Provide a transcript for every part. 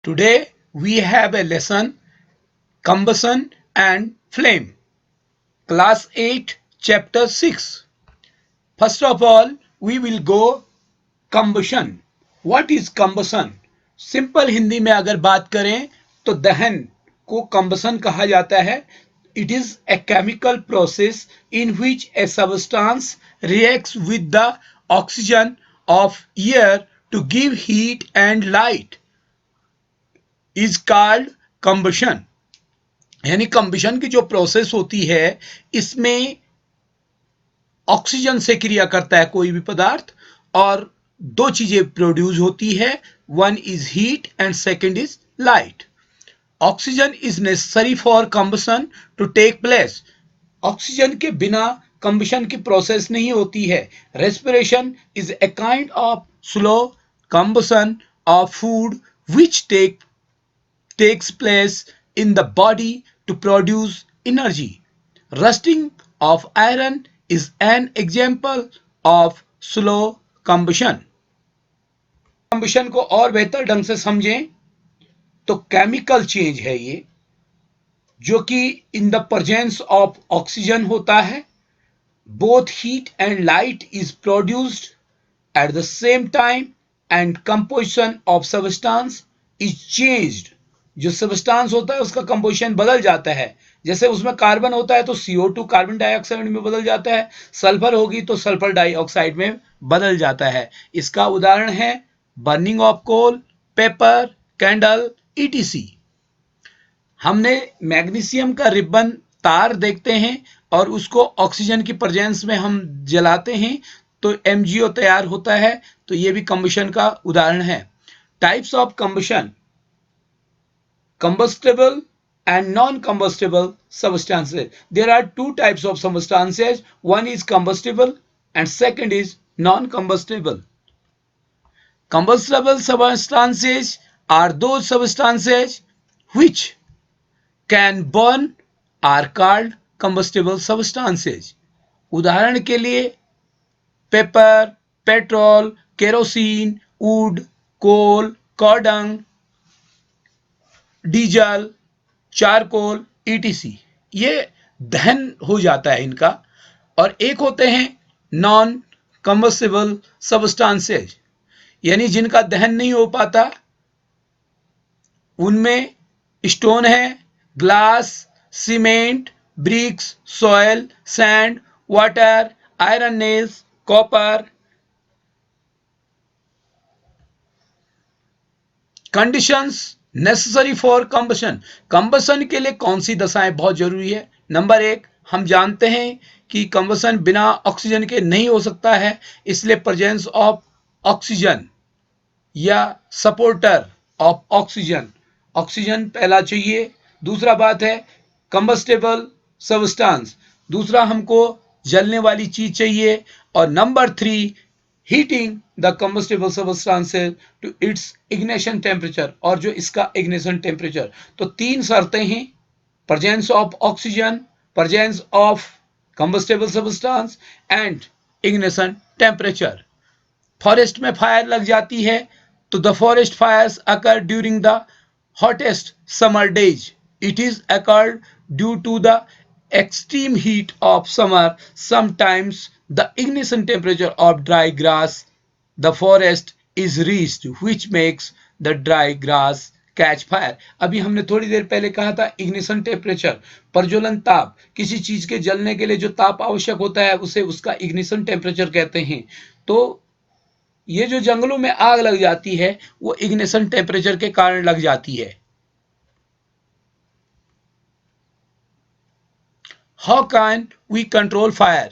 Today we have a lesson Combustion and Flame, Class 8, Chapter 6. First of all, we will go combustion. What is combustion? Simple Hindi में अगर बात करें तो दहन को combustion कहा जाता है. It is a chemical process in which a substance reacts with the oxygen of air to give heat and light is called combustion. यानी कंबशन की जो प्रोसेस होती है इसमें ऑक्सीजन से क्रिया करता है कोई भी पदार्थ और दो चीजें प्रोड्यूस होती है. One is heat and second is light. Oxygen is necessary for combustion to take place. Oxygen के बिना कंबशन की प्रोसेस नहीं होती है. Respiration is a kind of slow combustion of food which takes place in the body to produce energy. Rusting of iron is an example of slow combustion. Combustion को और बेहतर ढंग से समझें तो केमिकल चेंज है ये, जो कि in the presence of oxygen होता है. Both heat and light is produced at the same time and composition of substance is changed. जो सबस्टेंस होता है उसका कंपोजिशन बदल जाता है. जैसे उसमें कार्बन होता है तो CO2 कार्बन डाइऑक्साइड में बदल जाता है. सल्फर होगी तो सल्फर डाइऑक्साइड में बदल जाता है. इसका उदाहरण है burning of coal, paper, candle, ETC. हमने मैग्नीशियम का रिबन तार देखते हैं और उसको ऑक्सीजन की प्रेजेंस में हम जलाते हैं तो MgO तैयार होता है. तो ये भी कंबशन का उदाहरण है. Types of combustion: combustible and non-combustible substances. There are two types of substances. One is combustible and second is non-combustible. Combustible substances are those substances which can burn are called combustible substances. उदाहरण के लिए paper, petrol, kerosene, wood, coal, cow dung, diesel, charcoal, ETC. ये दहन हो जाता है इनका. और एक होते हैं नॉन कंबस्टिबल सबस्टांसेज, यानी जिनका दहन नहीं हो पाता. उनमें स्टोन है, glass, cement, bricks, soil, sand, water, iron nails, copper. Conditions necessary for combustion. Combustion के लिए कौन सी दशाएं बहुत जरूरी है? नंबर 1, हम जानते हैं कि कंबशन बिना ऑक्सीजन के नहीं हो सकता है, इसलिए प्रेजेंस ऑफ ऑक्सीजन या सपोर्टर ऑफ ऑक्सीजन, ऑक्सीजन पहला चाहिए. दूसरा बात है कंबस्टेबल सबस्टेंस, दूसरा हमको जलने वाली चीज चाहिए. और number 3, heating the combustible substances to its ignition temperature, और जो इसका इग्निशन टेम्परेचर. तो 3 शर्तें हैं: presence of oxygen, presence of combustible substance and ignition temperature. Forest में फायर लग जाती है तो the forest fires occur during the hottest summer days. It is occurred due to the extreme heat of summer. Sometimes the ignition temperature of dry grass the forest is reached, which makes the dry grass catch fire. अभी हमने थोड़ी देर पहले कहा था ignition temperature, प्रज्वलन ताप. किसी चीज के जलने के लिए जो ताप आवश्यक होता है उसे उसका ignition temperature कहते हैं. तो ये जो जंगलों में आग लग जाती है वो ignition temperature के कारण लग जाती है. How can we control fire?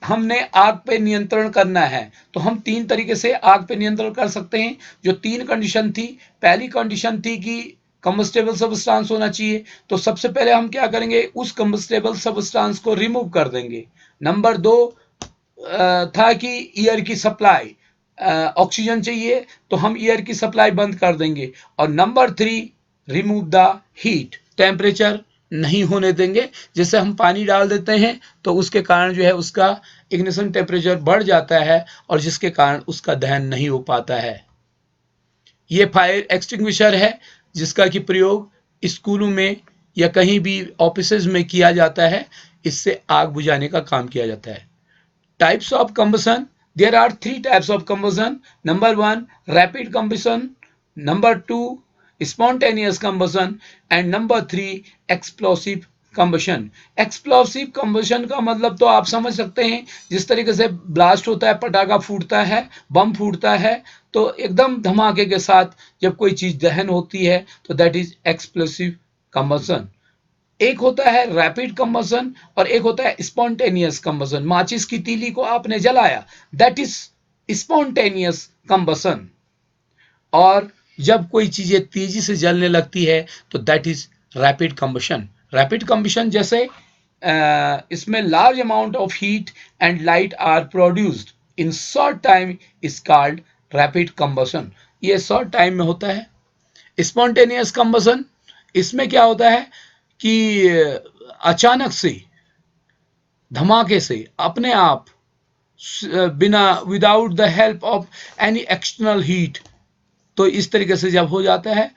हमने आग पे नियंत्रण करना है तो हम 3 तरीके से आग पे नियंत्रण कर सकते हैं. जो 3 कंडीशन थी, पहली कंडीशन थी कि कंबस्टेबल सबस्टेंस होना चाहिए. तो सबसे पहले हम क्या करेंगे, उस कंबस्टेबल सबस्टेंस को रिमूव कर देंगे. नंबर 2 था कि एयर की सप्लाई, ऑक्सीजन चाहिए तो हम एयर की सप्लाई बंद कर देंगे. और number 3, remove the heat, temperature नहीं होने देंगे. जैसे हम पानी डाल देते हैं तो उसके कारण जो है उसका इग्निशन टेम्परेचर बढ़ जाता है और जिसके कारण उसका दहन नहीं हो पाता है. ये फायर एक्सटिंग्विशर है जिसका कि प्रयोग स्कूलों में या कहीं भी ऑफिसेज में किया जाता है। इससे आग बुझाने का काम किया जाता है। Types of combustion. There are three types of combustion. Number one, rapid combustion. Number two, spontaneous combustion. And number three, explosive combustion. Explosive combustion का मतलब तो आप समझ सकते हैं, जिस तरीके से ब्लास्ट होता है, पटाखा फूटता है, बम फूटता है, तो एकदम धमाके के साथ जब कोई चीज दहन होती है तो दैट इज एक्सप्लोसिव कम्बशन। एक होता है रैपिड कंबशन और एक होता है स्पॉन्टेनियस कंबशन। माचिस की तीली को आपने जलाया, दैट इज स्पॉन्टेनियस कंबशन। और जब कोई चीजें तेजी से जलने लगती है तो that is rapid combustion. Rapid combustion जैसे इसमें large amount of heat and light are produced in short time is called rapid combustion. ये शॉर्ट टाइम में होता है। स्पॉन्टेनियस कंबशन, इसमें क्या होता है कि अचानक से, धमाके से, अपने आप, बिना, without the help of any external heat, तो इस तरीके से जब हो जाता है,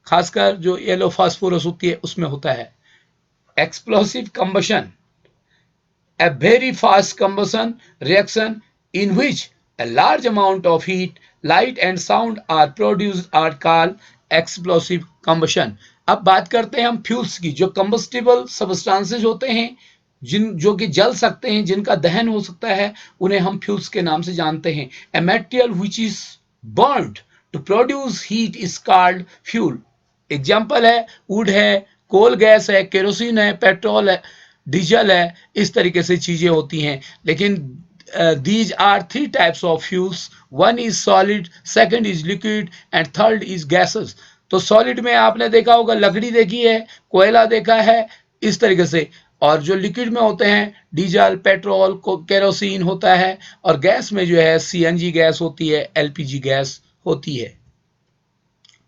खासकर जो येलो फास्फोरस होती है उसमें होता है। Explosive combustion, a very fast combustion reaction in which a large amount of heat, light and sound are produced are called explosive combustion। अब बात करते हैं हम फ्यूल्स की। जो कंबस्टिबल सब्सटेंसेज होते हैं, जो कि जल सकते हैं, जिनका दहन हो सकता है, उन्हें हम फ्यूल्स के नाम से जानते हैं। A material which is burned to produce heat is called fuel. Example है वुड है, कोल गैस है, केरोसिन है, पेट्रोल है, डीजल है, इस तरीके से चीजें होती हैं। लेकिन these are three types of fuels. One is solid, second is liquid and third is gases। तो सॉलिड में आपने देखा होगा, लकड़ी देखी है, कोयला देखा है, इस तरीके से। और जो लिक्विड में होते हैं, डीजल, पेट्रोल, केरोसिन होता है। और गैस में जो है सीएनजी गैस होती है, एलपीजी गैस होती है।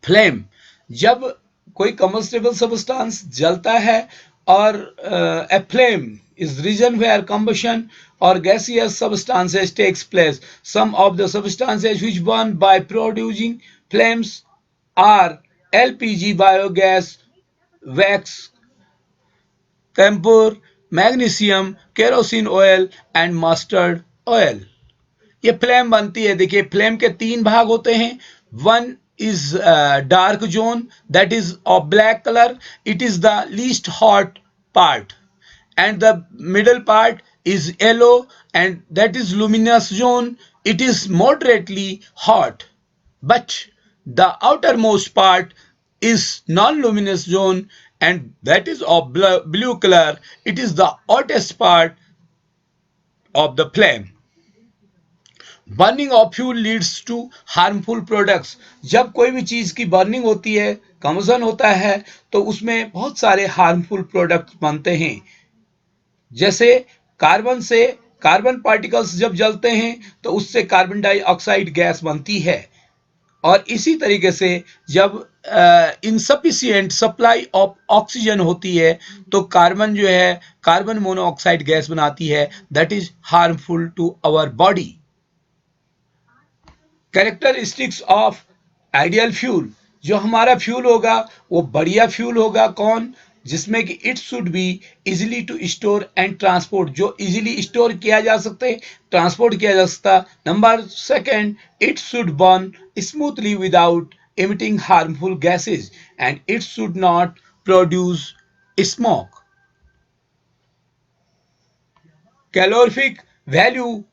फ्लेम, जब कोई कम्बस्टिबल सब्सटेंस जलता है, और a flame is region where combustion or gaseous substances takes place. Some of the substances which burn by producing flames are LPG, biogas, wax, camphor, magnesium, kerosene oil and mustard oil। ये flame बनती है। देखिए, flame के तीन भाग होते हैं। One is dark zone, that is of black colour, it is the least hot part, and the middle part is yellow and that is luminous zone, it is moderately hot, but the outermost part is non-luminous zone and that is of blue color, it is the hottest part of the flame। Burning of fuel leads to harmful products. जब कोई भी चीज की burning होती है, combustion होता है, तो उसमें बहुत सारे हार्मफुल प्रोडक्ट्स बनते हैं। जैसे कार्बन पार्टिकल्स जब जलते हैं तो उससे कार्बन डाइऑक्साइड गैस बनती है। और इसी तरीके से जब इनसफिशिएंट सप्लाई ऑफ ऑक्सीजन होती है तो कार्बन जो है कार्बन मोनोऑक्साइड गैस बनाती है, that is harmful to our body. Characteristics of ideal fuel, जो हमारा फ्यूल होगा वो बढ़िया फ्यूल होगा। कौन? जिसमें कि it should be easily to store and transport, जो इजिली स्टोर किया जा सकते, ट्रांसपोर्ट किया जा सकता। Number second, it should burn smoothly without emitting harmful gases and it should not produce smoke। Calorific value,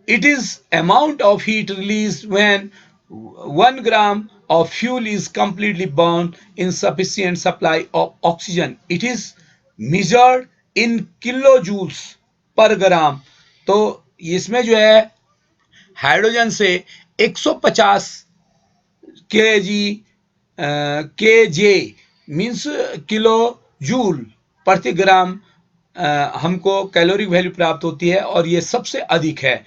it is amount of heat released when 1 gram of fuel is completely burned in sufficient supply of oxygen। It is measured in kilojoules per gram। तो इसमें जो है hydrogen से 150 के जे means kilo joule प्रति ग्राम हमको calorie value प्राप्त होती है, और ये सबसे अधिक है।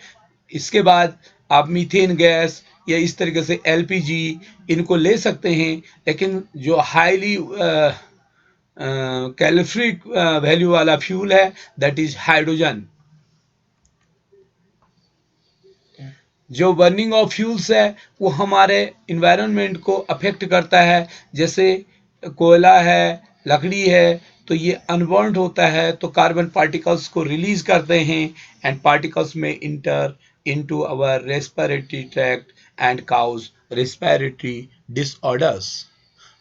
इसके बाद आप मीथेन गैस या इस तरीके से एलपीजी इनको ले सकते हैं, लेकिन जो हाईली कैलोरिफिक वैल्यू वाला फ्यूल है दैट इज हाइड्रोजन। जो बर्निंग ऑफ फ्यूल्स है वो हमारे इन्वायरमेंट को अफेक्ट करता है, जैसे कोयला है, लकड़ी है, तो ये अनबर्न्ड होता है तो कार्बन पार्टिकल्स को रिलीज करते हैं एंड पार्टिकल्स में enter into our respiratory tract and cause respiratory disorders.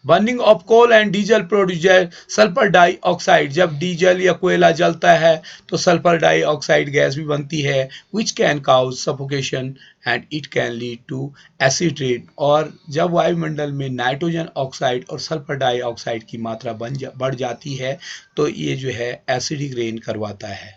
Burning of coal and diesel produce sulphur dioxide. जब डीजल या कोयला जलता है तो सल्फर डाइऑक्साइड गैस भी बनती है which can cause suffocation and it can lead to acid rain. और जब वायुमंडल में नाइट्रोजन ऑक्साइड और सल्फर डाइऑक्साइड की मात्रा बढ़ जाती है तो ये जो है एसिडिक रेन करवाता है।